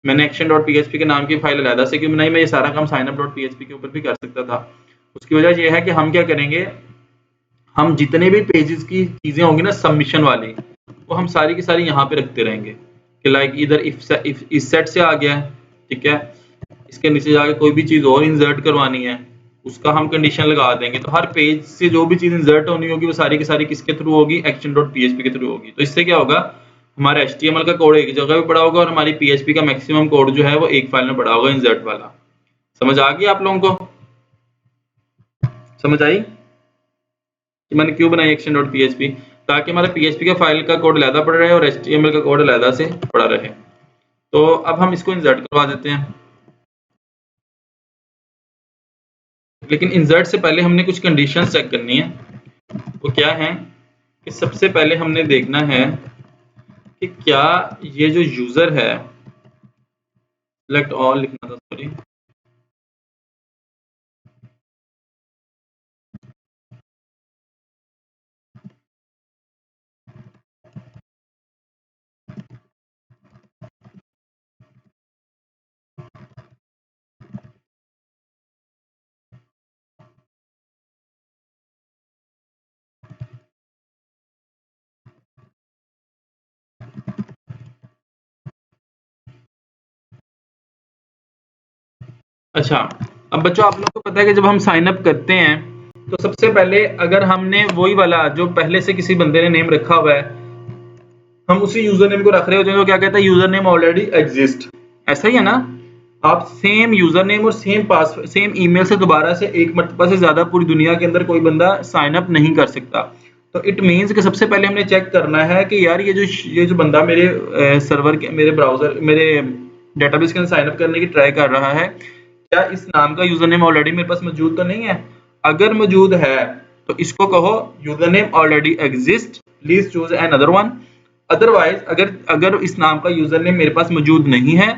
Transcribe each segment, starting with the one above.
मैंने action.php के नाम की फाइल अलग से क्यों बनाई? मैं ये सारा काम signup.php के ऊपर भी कर सकता था। उसकी वजह ये है कि हम क्या करेंगे, हम जितने भी पेजेस की चीजें होंगी ना सबमिशन वाली, वो हम सारी की सारी यहाँ पे रखते रहेंगे कि लाइक इधर इफ इस सेट से आ गया है, ठीक है, इसके नीचे जाके कोई भी चीज और इंसर्ट करवानी है उसका हम कंडीशन लगा देंगे। तो हर पेज से जो भी चीज इंसर्ट होनी होगी वो सारी की सारी किसके थ्रू होगी? action.php के थ्रू होगी। तो इससे क्या होगा, हमारा HTML का कोड एक जगह पे पड़ा होगा और हमारी PHP का मैक्सिमम कोड जो है वो एक फाइल में पड़ा होगा इंसर्ट वाला। समझ आ गई आप लोगों को? समझ आई कि मैंने क्यों बनाई action.php? ताकि हमारा PHP का फाइल का कोड अलग पड़ रहे और HTML का कोड अलग से पड़ा रहे। तो अब हम इसको इंसर्ट करवा देते हैं, लेकिन इंसर्ट से पहले हमने कुछ कंडीशंस चेक करनी है। वो क्या है कि सबसे पहले हमने देखना है कि क्या ये जो यूजर है, सिलेक्ट ऑल लिखना था, सॉरी, अच्छा। अब बच्चों आप लोगों को पता है कि जब हम साइन अप करते हैं तो सबसे पहले अगर हमने वही वाला जो पहले से किसी बंदे ने नेम रखा हुआ है, हम उसी यूजर नेम को रख रहे होते हैं, तो क्या कहता है, यूजर नेम ऑलरेडी एग्जिस्ट। ऐसा ही है ना? आप सेम यूजर नेम और सेम पासवर्ड सेम ईमेल से दोबारा से एक मरतबा से ज्यादा पूरी दुनिया के अंदर कोई बंदा साइन अप नहीं कर सकता। तो इट मींस कि सबसे पहले हमने चेक करना है कि यार ये जो बंदा मेरे सर्वर के मेरे ब्राउजर मेरे डेटाबेस के अंदर साइन अप करने की ट्राई कर रहा है, क्या इस नाम का यूजर नेम ऑलरेडी मेरे पास मौजूद तो नहीं है? अगर मौजूद है तो इसको कहो user name already exist, please choose another one. Otherwise अगर इस नाम का यूजर नेम मेरे पास मौजूद नहीं है,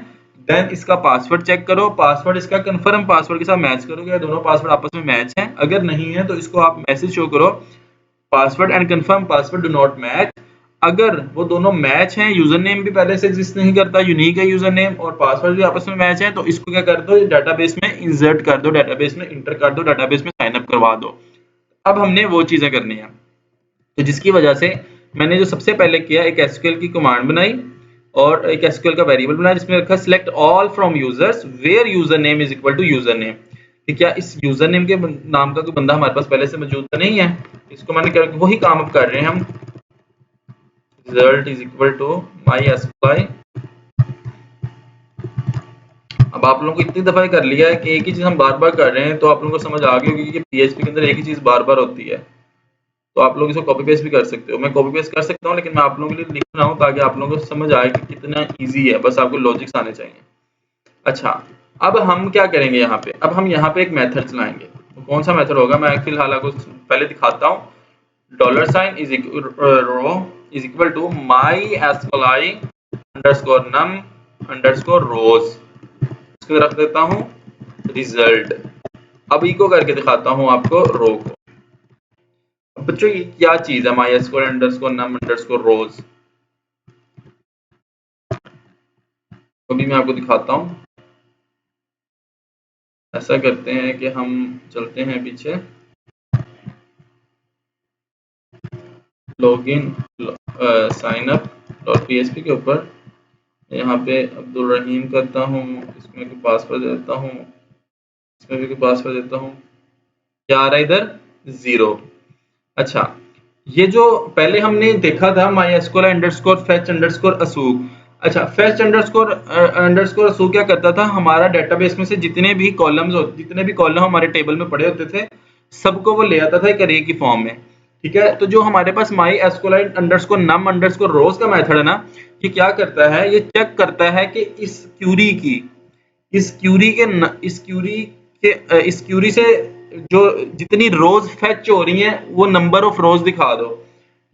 देन इसका पासवर्ड चेक करो, पासवर्ड इसका कंफर्म पासवर्ड के साथ मैच करोगे, दोनों पासवर्ड आपस में मैच हैं। अगर नहीं है तो इसको आप मैसेज शो करो, password and confirm password do not match. अगर वो दोनों मैच हैं, यूजर नेम भी पहले से एग्जिस्ट नहीं करता, यूनिक है यूजर नेम, और पासवर्ड भी आपस में मैच है, तो इसको क्या कर दो, डेटाबेस में इंसर्ट कर दो, डेटाबेस में इंटर कर दो, डेटाबेस में साइन अप करवा दो। अब हमने वो चीजें करनी है। तो जिसकी वजह से मैंने जो सबसे पहले किया, एक एसक्यूएल की कमांड बनाई और एक एसक्यूएल का वेरिएबल बनाया जिसमें रखा select all from users where user name is equal to user name. कि क्या इस यूजर नेम के नाम का कोई बंदा हमारे पास पहले से मौजूद तो नहीं है? इसको मैंने क्या, वही काम अब कर रहे हैं हम, result is equal to mysqli। अब आप लोगों को इतनी दफा कर लिया है कि एक ही चीज हम बार बार कर रहे हैं, तो आप लोगों को समझ आ गई होगी कि PHP के अंदर एक ही चीज बार बार होती है। तो आप लोग इसको कॉपी पेस्ट भी कर सकते हो, मैं कॉपी पेस्ट कर सकता हूँ, लेकिन मैं आप लोगों के लिए लिख रहा हूँ ताकि आप लोगों को समझ आए कि कितना ईजी है, बस आपको लॉजिक्स आने चाहिए। अच्छा, अब हम क्या करेंगे यहाँ पे, अब हम यहाँ पे एक मेथड चलाएंगे। तो कौन सा मेथड होगा, मैं फिलहाल आपको पहले दिखाता हूँ। $sign is equal to mysqli _num _rows, इसको रख देता हूँ रिजल्ट। अब इको करके दिखाता हूँ आपको रो को। बच्चों ये क्या चीज है mysql _num _rows? अभी मैं आपको दिखाता हूँ। ऐसा करते हैं कि हम चलते हैं पीछे, लॉगिन साइन अप .php के ऊपर, यहाँ पे अब्दुल रहीम करता हूँ, इसमें कोई पासवर्ड देता हूँ, इसमें भी कोई पासवर्ड देता हूँ। क्या आ रहा है इधर? 0। अच्छा, ये जो पहले हमने देखा था mysql fetch _assoc। अच्छा, fetch _ assoc क्या करता था, हमारा डेटाबेस में से जितने भी कॉलम हमारे टेबल में पड़े होते थे सबको वो ले आता था एक अरे की फॉर्म में। ठीक है, तो जो हमारे पास mysqli _num _rows का मेथड है ना, ये क्या करता है, ये चेक करता है कि इस क्यूरी से जो जितनी रोज फेच हो रही हैं वो नंबर ऑफ रोज दिखा दो।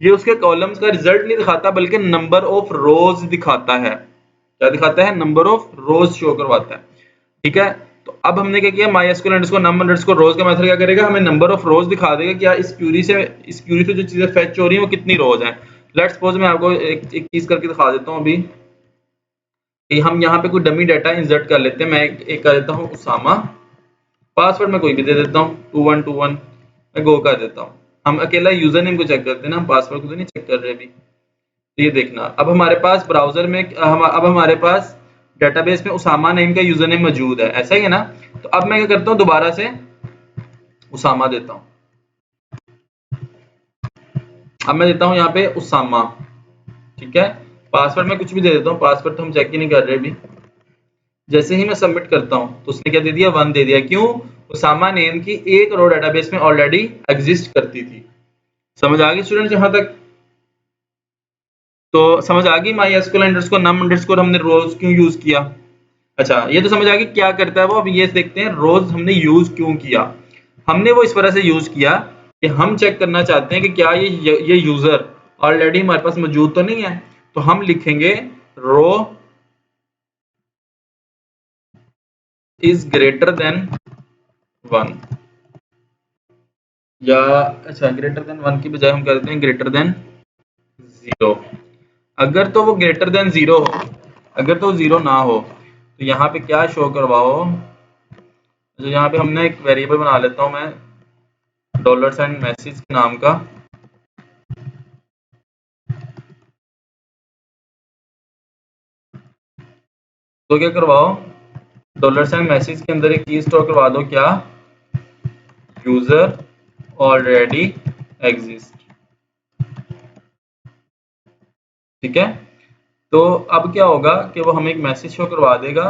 ये उसके कॉलम्स का रिजल्ट नहीं दिखाता बल्कि नंबर ऑफ रोज दिखाता है। क्या दिखाता है? नंबर ऑफ रोज शो करवाता है। ठीक है, तो अब हमने क्या किया, mysql _num _rows का मेथड क्या करेगा, हमें नंबर ऑफ रोज दिखा देगा कि यार इस क्यूरी से जो चीजें फेच हो रही हैं वो कितनी रोज हैं। लेट्स सपोज मैं आपको एक चीज करके दिखा देता हूँ अभी। कि हम यहाँ पे कोई डमी डाटा इंसर्ट कर लेते हैं। मैं एक कर देता हूँ उसामा, पासवर्ड मैं कोई भी दे देता हूँ 2121, मैं गो कर देता हूँ। हम अकेला यूजर नेम को चेक करते हैं ना, हम पासवर्ड को तो नहीं चेक कर रहे अभी। तो ये देखना, अब हमारे पास ब्राउजर में अब हमारे पास डेटाबेस में उसामा नेम का यूजर नेम मौजूद है, ऐसा ही है ना। तो अब मैं क्या करता हूँ, दोबारा से उसामा देता हूँ। अब मैं देता हूँ यहाँ पे उसामा, ठीक है। पासवर्ड मैं कुछ भी दे देता हूँ, पासवर्ड तो हम चेक ही नहीं कर रहे अभी। जैसे ही मैं सबमिट करता हूँ तो उसने क्या दे दिया, 1 दे दिया। क्यों? उसामा नेम की एक रो डेटाबेस में ऑलरेडी एग्जिस्ट करती थी। समझ आ गई स्टूडेंट यहाँ तक? तो समझ आ गई MySQL underscore num underscore हमने रोज क्यों यूज किया। अच्छा, ये तो समझ आ गई क्या करता है वो। अब ये देखते हैं रोज हमने यूज क्यों किया। हमने वो इस तरह से यूज किया कि हम चेक करना चाहते हैं कि क्या ये यूजर ऑलरेडी हमारे पास मौजूद तो नहीं है। तो हम लिखेंगे रो इज ग्रेटर देन 1, या अच्छा ग्रेटर देन 1 की बजाय हम कर देते हैं ग्रेटर देन 0। अगर तो वो ग्रेटर देन 0 हो, अगर तो 0 ना हो तो यहाँ पे क्या शो करवाओ। तो यहाँ पे हमने एक वेरिएबल बना लेता हूँ मैं $मैसेज के नाम का। तो क्या करवाओ, $मैसेज के अंदर एक की स्टोर करवा दो, क्या, यूजर ऑलरेडी एग्जिस्ट। ठीक है। तो अब क्या होगा कि वो हमें एक मैसेज शो करवा देगा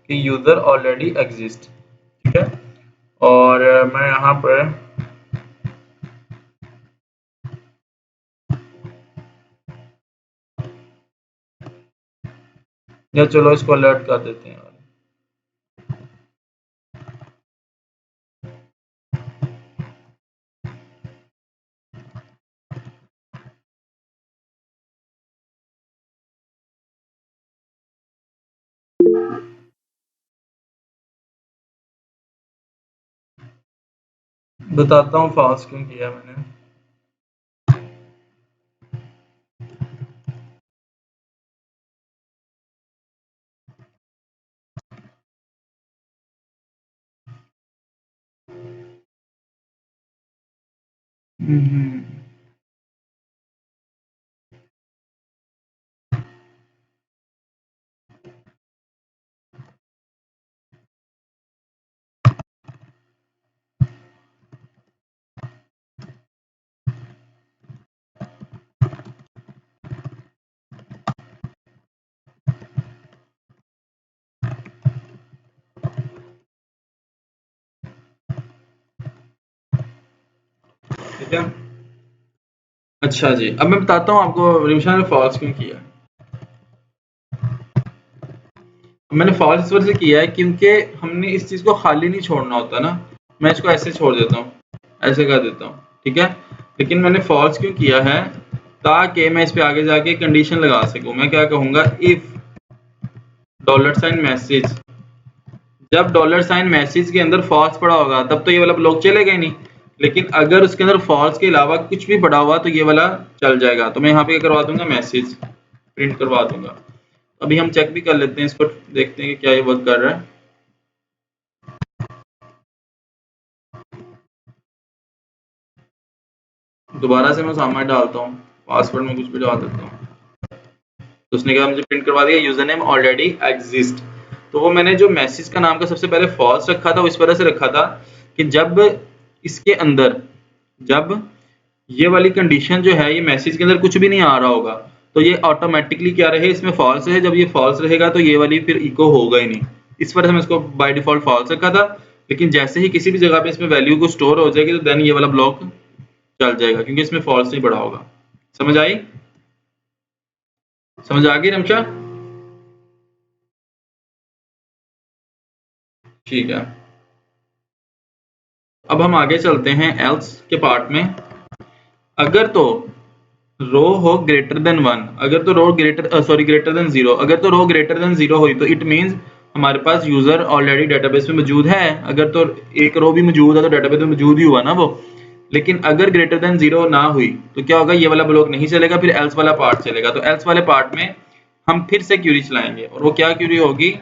कि यूजर ऑलरेडी एग्जिस्ट। ठीक है। और मैं यहाँ पर या चलो इसको अलर्ट कर देते हैं। बताता हूँ फॉल्स क्यों किया मैंने। ठीक है। अच्छा जी, अब मैं बताता हूँ आपको रिविजन में फॉल्स क्यों किया। मैंने फॉल्स इस वजह से किया है क्योंकि हमने इस चीज को खाली नहीं छोड़ना होता ना। मैं इसको ऐसे छोड़ देता हूँ, ऐसे कर देता हूँ, ठीक है। लेकिन मैंने फॉल्स क्यों किया है, ताकि मैं इस पे आगे जाके कंडीशन लगा सकूं। मैं क्या कहूंगा, इफ $मैसेज, जब $मैसेज के अंदर फॉल्स पड़ा होगा तब तो ये वाला ब्लॉक चलेगा ही नहीं। लेकिन अगर उसके अंदर फॉल्स के अलावा कुछ भी पड़ा हुआ तो ये वाला चल जाएगा। तो मैं यहाँ पे क्या करवा दूंगा, मैसेज प्रिंट करवा दूंगा। अभी हम चेक भी कर लेते हैं इसको, देखते हैं कि क्या ये वर्क कर रहा है। दोबारा से मैं सामने डालता हूँ, पासवर्ड में कुछ भी डाल देता हूँ। तो उसने क्या मुझे प्रिंट करवा दिया, यूजर नेम ऑलरेडी एग्जिस्ट। तो वो मैंने जो मैसेज का नाम का सबसे पहले फॉल्स रखा था वो इस वजह से रखा था कि जब इसके अंदर, जब ये वाली कंडीशन जो है, ये मैसेज के अंदर कुछ भी नहीं आ रहा होगा तो ये ऑटोमेटिकली क्या रहे, इसमें फॉल्स है। जब ये फॉल्स रहेगा तो ये वाली फिर इको होगा ही नहीं। इस वजह से मैं इसको बाय डिफॉल्ट फॉल्स रखा था। लेकिन जैसे ही किसी भी जगह पे इसमें वैल्यू को स्टोर हो जाएगी तो देन ये वाला ब्लॉक चल जाएगा, क्योंकि इसमें फॉल्स नहीं पड़ा होगा। समझ आई? समझ आ गई रमशा? ठीक है। अब हम आगे चलते हैं एल्स के पार्ट में। अगर तो रो हो ग्रेटर देन 1, अगर तो रो ग्रेटर देन 0, अगर तो रो ग्रेटर देन 0 हुई तो इट मींस हमारे पास यूजर ऑलरेडी डेटाबेस में मौजूद है। अगर तो एक रो भी मौजूद है तो डेटाबेस में मौजूद ही हुआ ना वो। लेकिन अगर ग्रेटर देन 0 ना हुई तो क्या होगा, ये वाला ब्लॉक नहीं चलेगा, फिर एल्स वाला पार्ट चलेगा। तो एल्स वाले पार्ट में हम फिर से क्यूरी चलाएंगे और वो क्या क्यूरी होगी,